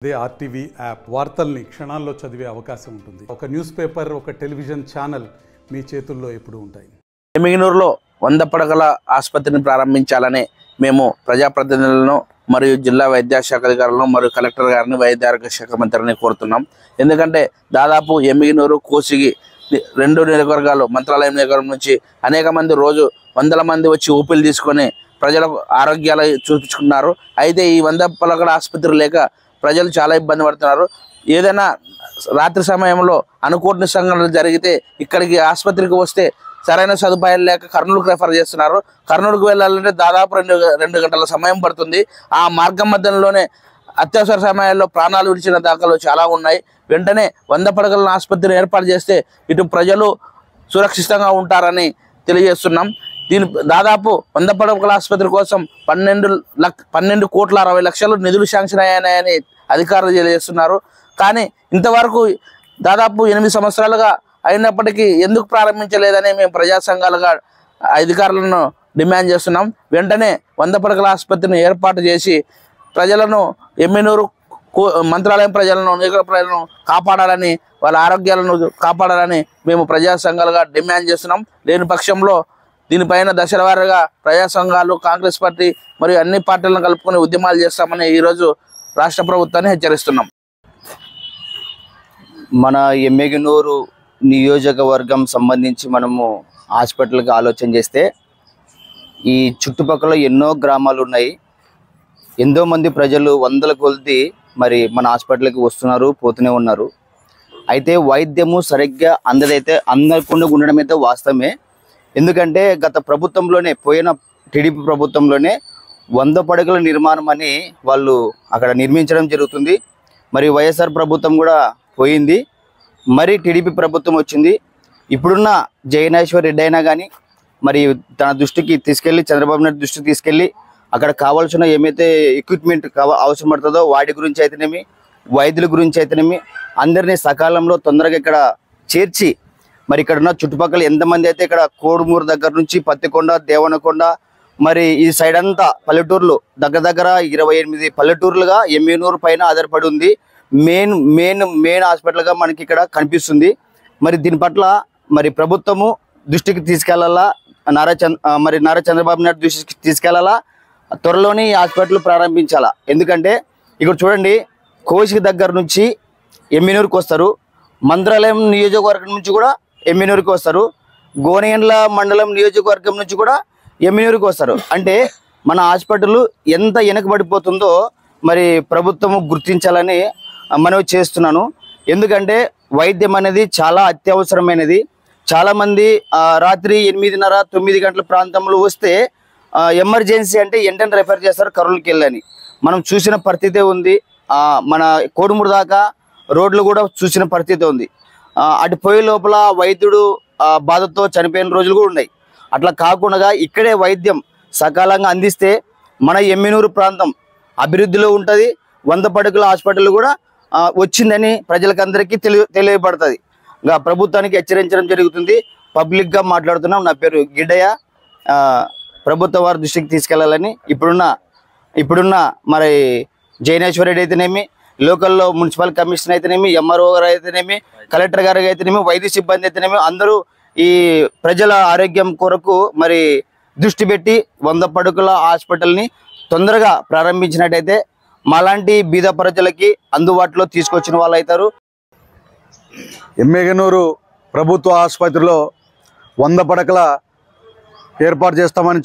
అదే RTV app వార్తల్ని క్షణాల్లో చదివే అవకాశం ఉంటుంది. ఒక న్యూస్ పేపర్, ఒక టెలివిజన్ ఛానల్ మీ చేతుల్లో ఎప్పుడూ ఉంటాయి. ఎమ్మిగనూరులో 100 పడకల ఆసుపత్రిని ప్రారంభించాలని మేము ప్రజాప్రతినిధులను మరియు జిల్లా వైద్యశాఖ అధికారులను మరియు కలెక్టర్ గారిని, వైద్య ఆరోగ్య శాఖ మంత్రిని కోరుతున్నాం. ఎందుకంటే దాదాపు ఎమ్మిగనూరు, కోసిగి 2 నియోజకవర్గాలు, మంత్రాలయం నియోజకవర్గం నుంచి అనేక మంది రోజు వందల మంది వచ్చి ఊపిరి తీసుకొని ప్రజలకు ఆరోగ్యాలు చూపించుకున్నారు. అయితే ఈ 100 పడకల ఆసుపత్రి లేక ప్రజలు చాలా ఇబ్బంది పడుతున్నారు. ఏదైనా రాత్రి సమయంలో అనుకోని సంఘటనలు జరిగితే ఇక్కడికి ఆసుపత్రికి వస్తే సరైన సదుపాయాలు లేక కర్నూలుకు రెఫర్ చేస్తున్నారు. కర్నూలుకు వెళ్ళాలంటే దాదాపు రెండు గంటల సమయం పడుతుంది. ఆ మార్గం మధ్యలోనే అత్యవసర సమయాల్లో ప్రాణాలు విడిచిన దాఖలు చాలా ఉన్నాయి. వెంటనే 100 పడకల ఆసుపత్రిని ఏర్పాటు చేస్తే ఇటు ప్రజలు సురక్షితంగా ఉంటారని తెలియజేస్తున్నాం. దీని దాదాపు 100 పడకల ఆసుపత్రి కోసం 12,60,00,000 నిధులు శాంక్షన్ అయ్యాయని అధికారులు తెలియజేస్తున్నారు. కానీ ఇంతవరకు దాదాపు 8 సంవత్సరాలుగా అయినప్పటికీ ఎందుకు ప్రారంభించలేదని మేము ప్రజా సంఘాలుగా అధికారులను డిమాండ్ చేస్తున్నాం. వెంటనే 100 పడకల ఆసుపత్రిని ఏర్పాటు చేసి ప్రజలను, ఎమ్మిగనూరు మంత్రాలయం ప్రజలను, నియోజక ప్రజలను కాపాడాలని, వాళ్ళ ఆరోగ్యాలను కాపాడాలని మేము ప్రజా సంఘాలుగా డిమాండ్ చేస్తున్నాం. లేని పక్షంలో దీనిపైన దశల వారీగా ప్రజా సంఘాలు, కాంగ్రెస్ పార్టీ మరియు అన్ని పార్టీలను కలుపుకొని ఉద్యమాలు చేస్తామని ఈరోజు రాష్ట్ర ప్రభుత్వాన్ని హెచ్చరిస్తున్నాం. మన ఎమ్మిగనూరు నియోజకవర్గం సంబంధించి మనము హాస్పిటల్కి ఆలోచన చేస్తే ఈ చుట్టుపక్కల ఎన్నో గ్రామాలు ఉన్నాయి. ఎంతో మంది ప్రజలు వందల కొలది మరి మన హాస్పిటల్కి వస్తున్నారు, పోతూనే ఉన్నారు. అయితే వైద్యము సరిగ్గా అందకుండా ఉండడం అయితే వాస్తవమే. ఎందుకంటే గత ప్రభుత్వంలోనే, పోయిన టీడీపీ ప్రభుత్వంలోనే 100 పడకల నిర్మాణం అని వాళ్ళు అక్కడ నిర్మించడం జరుగుతుంది. మరి వైఎస్ఆర్ ప్రభుత్వం కూడా పోయింది, మరి టీడీపీ ప్రభుత్వం వచ్చింది. ఇప్పుడున్న జగన్మోహన్ రెడ్డి అయినా కానీ మరి తన దృష్టికి తీసుకెళ్ళి, చంద్రబాబు నాయుడు దృష్టికి తీసుకెళ్ళి అక్కడ కావాల్సిన ఏమైతే ఎక్విప్మెంట్ అవసరం పడుతుందో వాటి గురించి అయితేనేమి, వైద్యుల గురించి అయితేనేమి అందరినీ సకాలంలో తొందరగా ఇక్కడ చేర్చి, మరి ఇక్కడ ఉన్న చుట్టుపక్కల ఎంతమంది అయితే ఇక్కడ కోడుమూరు దగ్గర నుంచి పత్తికొండ, దేవనకొండ, మరి ఈ సైడ్ అంతా పల్లెటూర్లు, దగ్గర 28 పల్లెటూర్లుగా ఎమ్మిగనూరు పైన ఆధారపడి ఉంది. మెయిన్ హాస్పిటల్గా మనకి ఇక్కడ కనిపిస్తుంది. మరి దీని పట్ల మరి ప్రభుత్వము దృష్టికి తీసుకెళ్లాలా, నారా చంద్రబాబు నాయుడు దృష్టికి తీసుకెళ్లాలా, త్వరలోనే ఈ హాస్పిటల్ ప్రారంభించాలా. ఎందుకంటే ఇక్కడ చూడండి, కోసికి దగ్గర నుంచి ఎమ్మిగనూరుకి వస్తారు, మంత్రాలయం నియోజకవర్గం నుంచి కూడా ఎమ్మిగనూరుకి వస్తారు, గోనెగండ్ల మండలం నియోజకవర్గం నుంచి కూడా ఎమ్మిగనూరుకి వస్తారు. అంటే మన హాస్పిటల్ ఎంత వెనకబడిపోతుందో మరి ప్రభుత్వము గుర్తించాలని మనవి చేస్తున్నాను. ఎందుకంటే వైద్యం అనేది చాలా అత్యవసరమైనది. చాలామంది రాత్రి 8:30, 9 గంటల ప్రాంతంలో వస్తే ఎమర్జెన్సీ అంటే వెంటనే రెఫర్ చేస్తారు కర్నూలుకి వెళ్ళని. మనం చూసిన పరిస్థితే ఉంది. మన కోడుమూరు దాకా రోడ్లు కూడా చూసిన పరిస్థితి ఉంది. అటు పోయే లోపల వైద్యుడు బాధతో చనిపోయిన రోజులు కూడా ఉన్నాయి. అట్లా కాకుండా ఇక్కడే వైద్యం సకాలంగా అందిస్తే మన ఎమ్మిగనూరు ప్రాంతం అభివృద్ధిలో ఉంటుంది. 100 పడకల హాస్పిటల్ కూడా వచ్చిందని ప్రజలకందరికీ తెలియబడుతుంది. ఇంకా ప్రభుత్వానికి హెచ్చరించడం జరుగుతుంది. పబ్లిక్గా మాట్లాడుతున్నాం. నా పేరు గిడ్డయ్య. ప్రభుత్వ వారి దృష్టికి తీసుకెళ్లాలని ఇప్పుడున్న మరి జగన్మోహన్ రెడ్డి అయితేనేమి, లోకల్లో మున్సిపల్ కమిషనర్ అయితేనేమి, ఎంఆర్ఓ గారు అయితేనేమి, కలెక్టర్ గారు అయితేనేమి, వైద్య సిబ్బంది అయితేనేమి అందరూ ఈ ప్రజల ఆరోగ్యం కొరకు మరి దృష్టి పెట్టి 100 పడకల హాస్పిటల్ని తొందరగా ప్రారంభించినట్టయితే మాలాంటి బీద ప్రజలకి అందుబాటులో తీసుకొచ్చిన వాళ్ళు అవుతారు. ఎమ్మిగనూరు ప్రభుత్వ ఆసుపత్రిలో 100 పడకల ఏర్పాటు చేస్తామని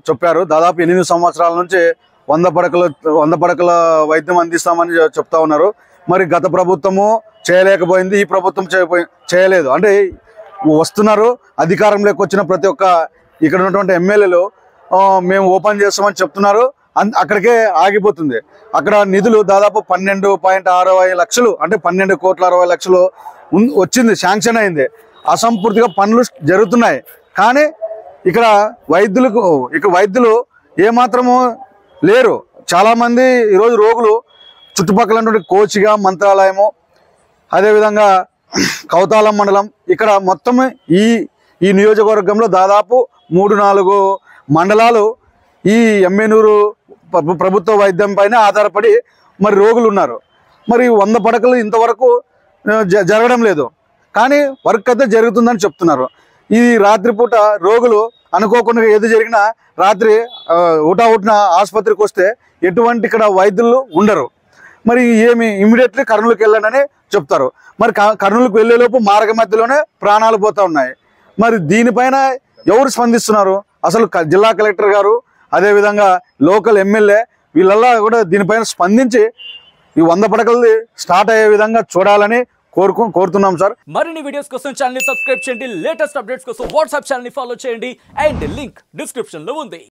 చెప్పారు. దాదాపు 8 సంవత్సరాల నుంచి 100 పడకల వైద్యం అందిస్తామని చెప్తా ఉన్నారు. మరి గత ప్రభుత్వము చేయలేకపోయింది, ఈ ప్రభుత్వం చేయలేదు. అంటే వస్తున్నారు, అధికారంలోకి వచ్చిన ప్రతి ఒక్క ఇక్కడ ఉన్నటువంటి ఎమ్మెల్యేలు మేము ఓపెన్ చేస్తామని చెప్తున్నారు, అక్కడికే ఆగిపోతుంది. అక్కడ నిధులు దాదాపు 12.60 అంటే 12,60,00,000 వచ్చింది, శాంక్షన్ అయింది. అసంపూర్తిగా పనులు జరుగుతున్నాయి. కానీ ఇక్కడ వైద్యులు ఏమాత్రము లేరు. చాలామంది ఈరోజు రోగులు చుట్టుపక్కల ఉన్నటువంటి కోచిగా, మంత్రాలయము, అదేవిధంగా కౌతాలం మండలం, ఇక్కడ మొత్తం ఈ నియోజకవర్గంలో దాదాపు 3-4 మండలాలు ఈ ఎమ్మిగనూరు ప్రభుత్వ వైద్యం పైన ఆధారపడి మరి రోగులు ఉన్నారు. మరి 100 పడకలు ఇంతవరకు జరగడం లేదు. కానీ వర్క్ అయితే జరుగుతుందని చెప్తున్నారు. ఈ రాత్రిపూట రోగులు అనుకోకుండా ఏది జరిగినా రాత్రి ఊటావుటిన ఆసుపత్రికి వస్తే ఎటువంటి ఇక్కడ వైద్యులు ఉండరు. మరి ఏమి ఇమీడియట్లీ కర్నూలుకి వెళ్ళండి చెప్తారు. మరి కర్నూలుకు వెళ్ళేలోపు మార్గ మధ్యలోనే ప్రాణాలు పోతూ ఉన్నాయి. మరి దీనిపైన ఎవరు స్పందిస్తున్నారు? అసలు జిల్లా కలెక్టర్ గారు, అదేవిధంగా లోకల్ ఎమ్మెల్యే వీళ్ళల్లా కూడా దీనిపైన స్పందించి ఈ 100 పడకలు స్టార్ట్ అయ్యే విధంగా చూడాలని కోరుతున్నాం సార్. మరిన్ని వీడియోస్ కోసం ఛానల్ ని సబ్స్క్రైబ్ చేయండి. లేటెస్ట్ అప్డేట్స్ కోసం వాట్సాప్ ఛానల్ ని ఫాలో చేయండి. అండ్ లింక్ డిస్క్రిప్షన్ లో ఉంది.